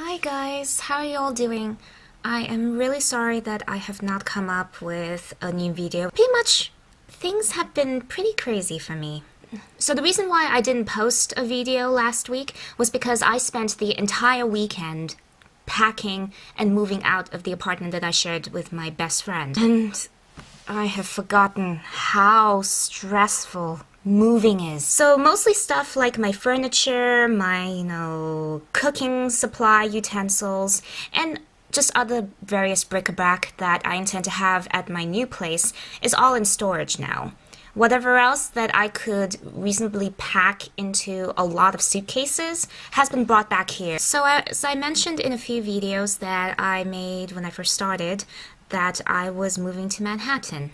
Hi guys, how are you all doing? I am really sorry that I have not come up with a new video. Pretty much, things have been pretty crazy for me. So the reason why I didn't post a video last week was because I spent the entire weekend packing and moving out of the apartment that I shared with my best friend. And I have forgotten how stressful moving is. So mostly stuff like my furniture, my, cooking supply utensils, and just other various bric-a-brac that I intend to have at my new place is all in storage now. Whatever else that I could reasonably pack into a lot of suitcases has been brought back here. So as I mentioned in a few videos that I made when I first started, that I was moving to Manhattan.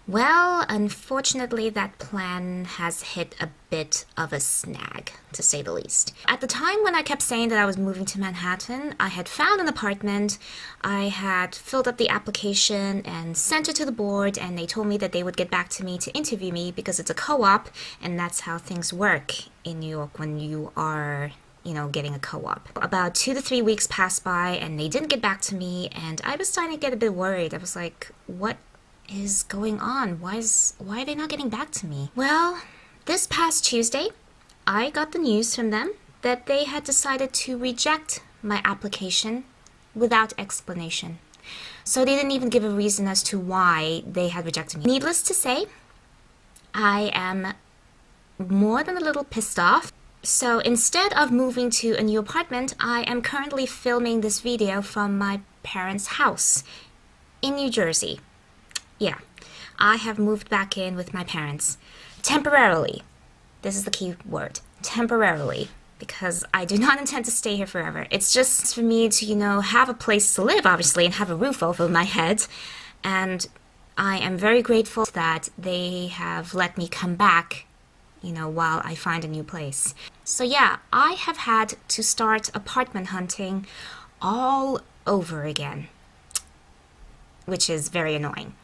Well, unfortunately, that plan has hit a bit of a snag, to say the least. At the time when I kept saying that I was moving to Manhattan, I had found an apartment, I had filled up the application and sent it to the board, and they told me that they would get back to me to interview me because it's a co-op, and that's how things work in New York when you are getting a co-op. About 2 to 3 weeks passed by and they didn't get back to me, and I was starting to get a bit worried. I was like, what is going on? Why are they not getting back to me? Well, this past Tuesday, I got the news from them that they had decided to reject my application without explanation. So they didn't even give a reason as to why they had rejected me. Needless to say, I am more than a little pissed off. So instead of moving to a new apartment, I am currently filming this video from my parents' house in New Jersey. Yeah, I have moved back in with my parents. Temporarily. This is the key word. Temporarily. Because I do not intend to stay here forever. It's just for me to, have a place to live, obviously, and have a roof over my head. And I am very grateful that they have let me come back, while I find a new place. So yeah, I have had to start apartment hunting all over again, which is very annoying.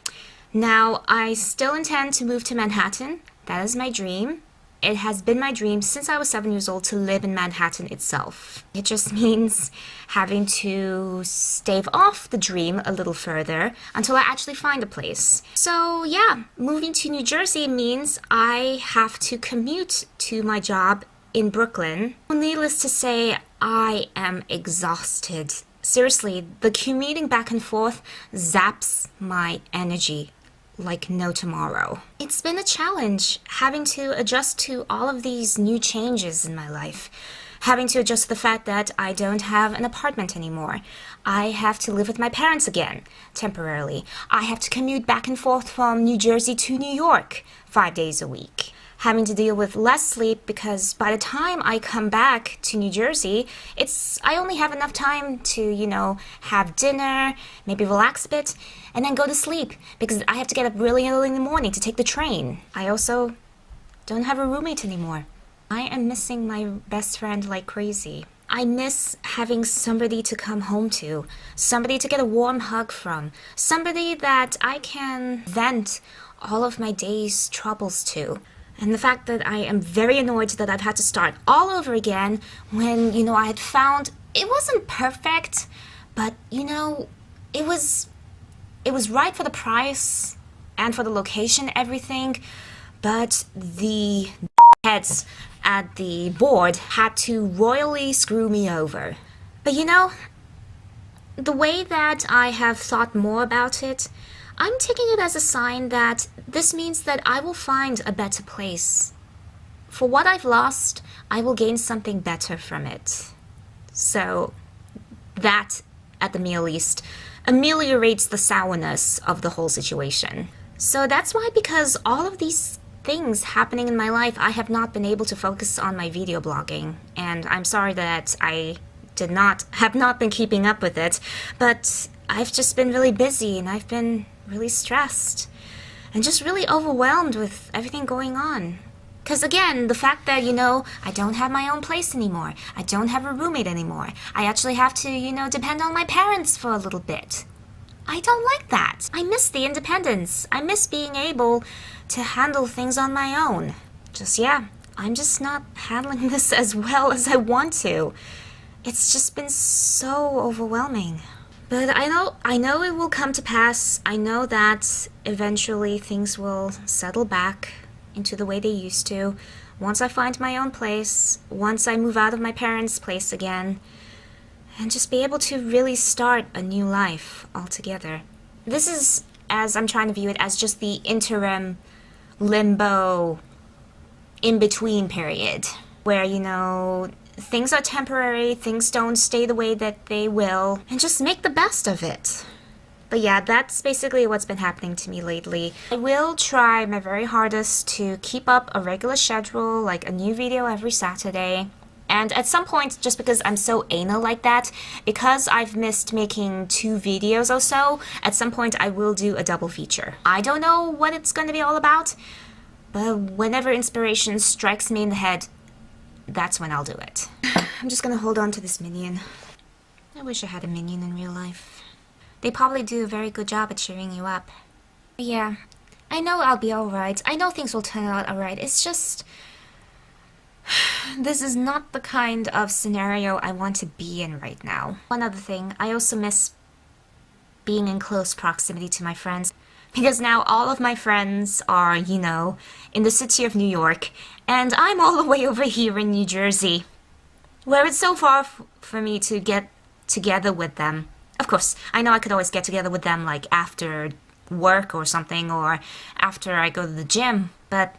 Now, I still intend to move to Manhattan. That is my dream. It has been my dream since I was 7 years old to live in Manhattan itself. It just means having to stave off the dream a little further until I actually find a place. So yeah, moving to New Jersey means I have to commute to my job in Brooklyn. Needless to say, I am exhausted. Seriously, the commuting back and forth zaps my energy like no tomorrow. It's been a challenge having to adjust to all of these new changes in my life. Having to adjust to the fact that I don't have an apartment anymore. I have to live with my parents again, temporarily. I have to commute back and forth from New Jersey to New York 5 days a week. Having to deal with less sleep because by the time I come back to New Jersey, I only have enough time to, have dinner, maybe relax a bit, and then go to sleep because I have to get up really early in the morning to take the train. I also don't have a roommate anymore. I am missing my best friend like crazy. I miss having somebody to come home to, somebody to get a warm hug from, somebody that I can vent all of my day's troubles to. And the fact that I am very annoyed that I've had to start all over again when, I had found it wasn't perfect, but, it was right for the price and for the location, everything, but the heads at the board had to royally screw me over. But the way that I have thought more about it, I'm taking it as a sign that this means that I will find a better place. For what I've lost, I will gain something better from it. So that, at the mere least, ameliorates the sourness of the whole situation. So that's why, because all of these things happening in my life, I have not been able to focus on my video blogging. And I'm sorry that I have not been keeping up with it, but I've just been really busy and I've been really stressed and just really overwhelmed with everything going on. Because again, the fact that, I don't have my own place anymore, I don't have a roommate anymore, I actually have to, depend on my parents for a little bit. I don't like that. I miss the independence. I miss being able to handle things on my own. I'm just not handling this as well as I want to. It's just been so overwhelming. But I know it will come to pass. I know that eventually things will settle back into the way they used to. Once I find my own place, once I move out of my parents' place again, and just be able to really start a new life altogether. This is, as I'm trying to view it, as just the interim limbo in-between period, where, you know, things are temporary, things don't stay the way that they will, and just make the best of it. But yeah, that's basically what's been happening to me lately. I will try my very hardest to keep up a regular schedule, like a new video every Saturday. And at some point, just because I'm so anal like that, because I've missed making 2 videos or so, at some point I will do a double feature. I don't know what it's going to be all about, but whenever inspiration strikes me in the head, that's when I'll do it. I'm just gonna hold on to this minion. I wish I had a minion in real life. They probably do a very good job at cheering you up. But yeah, I know I'll be alright. I know things will turn out alright. It's just... this is not the kind of scenario I want to be in right now. One other thing, I also miss being in close proximity to my friends. Because now all of my friends are, you know, in the city of New York, and I'm all the way over here in New Jersey, where it's so far for me to get together with them. Of course, I know I could always get together with them, like, after work or something, or after I go to the gym, but...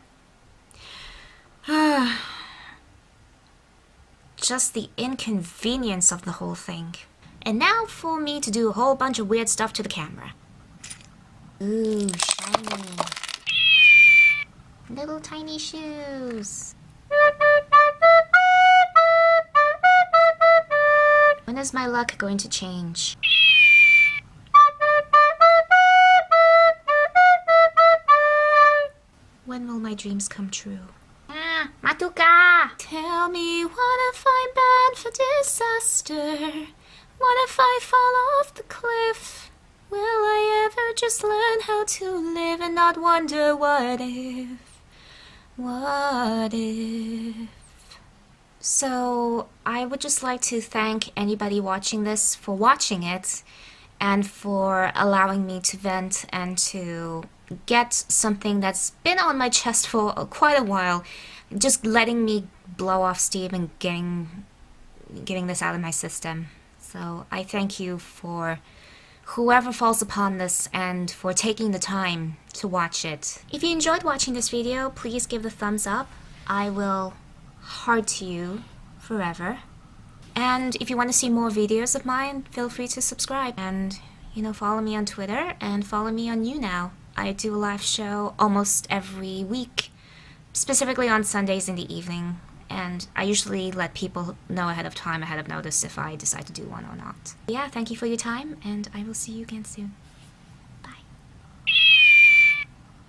just the inconvenience of the whole thing. And now for me to do a whole bunch of weird stuff to the camera. Ooh, shiny. Little tiny shoes. When is my luck going to change? When will my dreams come true? Ah, Matuka! Tell me, what if I'm bad for disaster? What if I fall off the cliff? Will I ever just learn how to live and not wonder what if? What if? So, I would just like to thank anybody watching this for watching it and for allowing me to vent and to get something that's been on my chest for quite a while, just letting me blow off steam and getting this out of my system. So, I thank you for whoever falls upon this and for taking the time to watch it. If you enjoyed watching this video, please give the thumbs up. I will heart you forever. And if you want to see more videos of mine, feel free to subscribe. And, you know, follow me on Twitter and follow me on YouNow. I do a live show almost every week, specifically on Sundays in the evening. And I usually let people know ahead of notice if I decide to do one or not. Yeah, thank you for your time, and I will see you again soon.